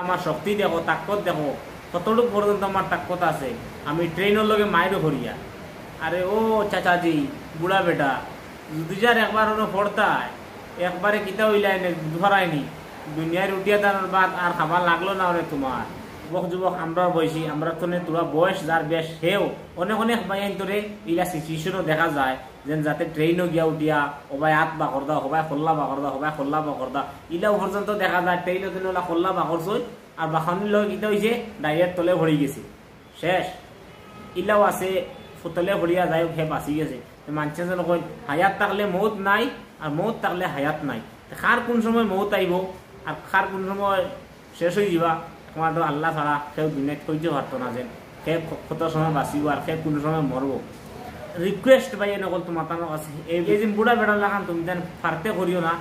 আমার শক্তি দেখো, তাকত দেখো, কতটুকু পর্যন্ত আমার তাকত আছে। আমি ট্রেনের লগে মায়েরও ভরিয়া, আরে ও চাচাজি বুড়া বেটা, যদি যার একবার ওনো পড়তায় একবারে কিতা হইলাই ধরায়নি, দুনিয়ায় উঠিয়া দানোর বাদ আর খাবার লাগলো না ওরে তোমার। যুবক যুবক আমরা বয়সী, আমরা তো তোরা বয়স যার বেশ হেও অনেক অনেক বাইন তোরে ইলা সিচুয়েশনও দেখা যায়, যেন যাতে ট্রেনও গিয়া উঠিয়া হবাই হাত বাকর দাও, হবাই খোল্লা বাকর দাও, হবাই খোল্লা বাকর দাও, ইলাও পর্যন্ত দেখা যায় ট্রেনও দিন ওলা খোল্লা বাকর চই আর বাখানির লগে কিতা হয়েছে ডাইরেক্ট তলে ভরি গেছে শেষ। ইলাও আছে তলে ভরিয়া যাই হে বাঁচি গেছে। মানুষে যেন কই হায়াত থাকলে মৌত নাই আর মৌত থাকলে হায়াত নাই। খার কোন সময় মৌত আইব আর খার কোন সময় শেষ হয়ে যাবা তোমার তো আল্লাহ ছাড়া কেউ দুনিয়াত কইতে পারতো না, যে সে কত সময় বাঁচিব আর সে কোন সময় মরব। রিকোয়েস্ট ভাই নকল তোমার কাছে এই যে বুড়া বেড়া লাগান তুমি যেন ফারতে করিও না,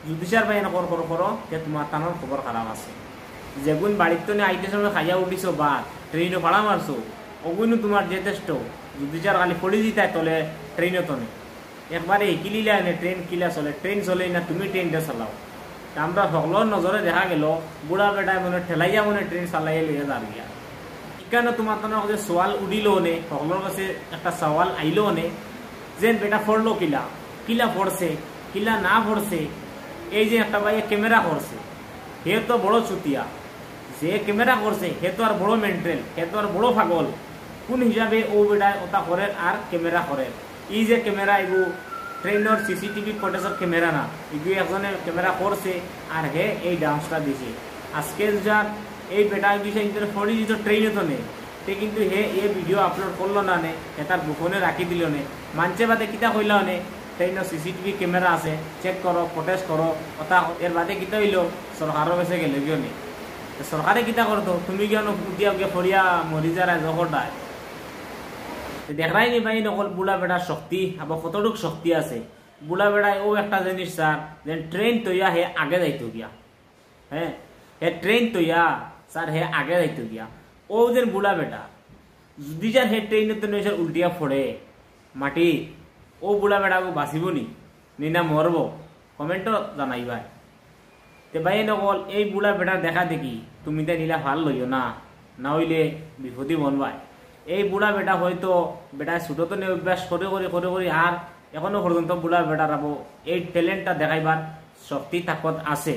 জুডিশিয়ার ভাই নকল করো করো যে তোমার তানোর খবর খারাপ আছে। যেগুন বাড়ির তো আইতে সময় খাইয়া উঠিছো বা ট্রেনও ভাড়া মারছো ওগুলো তোমার যথেষ্ট। জুডিশিয়ার খালি পড়ে দিতে তলে ট্রেনও তো নেই একবারে কিলিলা এনে ট্রেন কিলা চলে, ট্রেন চলে না তুমি ট্রেনটা চালাও। আমরা সকলের নজরে দেখা গেল বুড়া বেটায় মনে ঠেলাইয়া মনে ট্রেন চালাইয়া লিয়ে দাঁড়িয়া। কেন তোমার তো সওয়াল উঠিলেও নে, সকলের কাছে একটা সওয়াল আইলেও নে, যেন বেটা পড়লো কিলা, কিলা পড়ছে কিলা না পড়ছে। এই যে একটা ভাইয়া ক্যামেরা করছে হে তো বড় চুতিয়া, যে ক্যামেরা করছে হে তো আর বড় মেন্টাল, হে তো আর বড় পাগল। কোন হিসাবে ও বেটায় ওটা করে আর ক্যামেরা করে। এই যে ক্যামেরা এগু ট্রেনের সিসিটিভি ফুটেজের ক্যামেরা না, এগুলো একজনে ক্যামেরা করছে আর হে এই ডান্সটা দিছে। আজকে যার এই বেটা বিষয় ফরি দিত ট্রেনে তো নেই, তে কিন্তু হে এই ভিডিও আপলোড করলো না নে, হে তার গোপনে রাখি দিল নে। মানছে বাদে কিতা কইল নে ট্রেনের সিসিটিভি ক্যামেরা আছে চেক করো ফুটেজ করো ওটা। এর বাদে কিতা হইল সরকারের কাছে গেলে গিয়ে নেই, সরকারে কিতা করতো তুমি কেন উঠিয়া গিয়ে ফরিয়া মরি যারা জগটায় দেখাই নি ভাই নকল বুড়া বেড়ার শক্তি আবার কতটুক শক্তি আছে। বুড়া বেড়ায় ও একটা জিনিস স্যার যে ট্রেন তৈয়া হে আগে যাইতো গিয়া, হ্যাঁ হে ট্রেন তৈয়া স্যার হে আগে যাইতো গিয়া। ও যেন বুড়া বেটা যদি যার হে ট্রেনের তো নয় উল্টিয়া ফোড়ে মাটি, ও বুড়া বেড়া বাঁচিব নি না মরব কমেন্টও জানাই ভাই। তে ভাই নকল এই বুড়া বেটার দেখা দেখি তুমি তো নিলা ভাল লইও না, না হইলে বিপদী বনবাই। এই বুড়া বেটা হয়তো বেটা ছোটো তো অভ্যাস করে করে করে করে আর এখনো পর্যন্ত বুড়া বেটার আবো এই ট্যালেন্টটা দেখাইবার শক্তি তাকত আছে।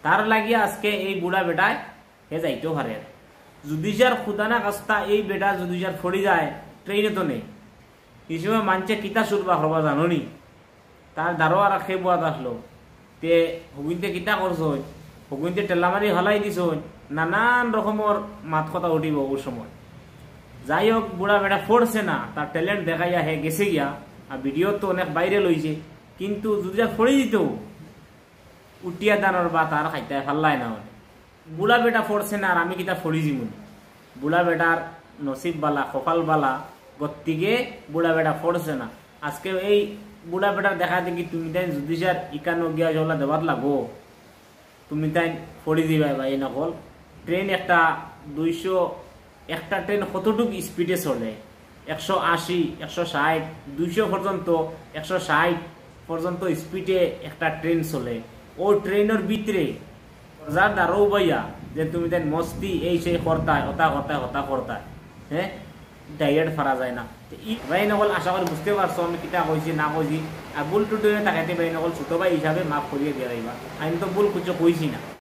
তার লাগিয়ে আজকে এই বুড়া বেটায় হে যাইতেও পারে। যদি যার খুদানা কাস্তা এই বেটা যদি যার ফড়ি যায় ট্রেনে তো নেই, এই সময় মানছে কিতা সুরবা হবা জানি তার দ্বারও আর খে বুয়াত আসলো তে হগুনতে কিতা করছো, হগুনতে টেলামারি হলাই দিছ, নানান রকমের মাত কথা উঠিব ওর সময়। যাই হোক বুড়া বেটা ফোড়ছে না, তার ট্যালেন্ট দেখাইয়া হে গেছে গিয়া আর ভিডিও তো অনেক বাইরে লইছে, কিন্তু যদি যা ফড়ে দিত উঠিয়া দানোর বা তার খাইতে ফাল্লাই না। বুড়া বেটা ফোড়ছে না আর আমি কিতা ফড়ি যিমুনি। বুড়া বেটার নসিব বালা কপাল বালা গত্তিকে বুড়া বেটা ফোড়ছে না। আজকে এই বুড়া বেটার দেখা দেখি তুমি তাই যদি যার ইকানো গিয়া জলা দেবার লাগো তুমি তাই ফড়ি দিবাই ভাই নকল। ট্রেন একটা 200 একটা ট্রেন কতটুকু স্পিডে চলে 180 160 200 পর্যন্ত 160 পর্যন্ত স্পিডে একটা ট্রেন চলে। ও ট্রেনের ভিতরে যার দ্বারও ভাইয়া যে তুমি তাই মস্তি এই সেই করতায় হতা করতায় হতা করতায়, হ্যাঁ ডাইরেক্ট ফারা যায় না। ভাই নকল আশা করি বুঝতে পারছো আমি কিতা কইছি না কইছি। আর ভুল টুটুয়ে তাকাইতে ভাই নকল ছোট ভাই হিসাবে মাফ করিয়ে দিয়ে রাইবা, আমি তো ভুল কিছু কইছি না।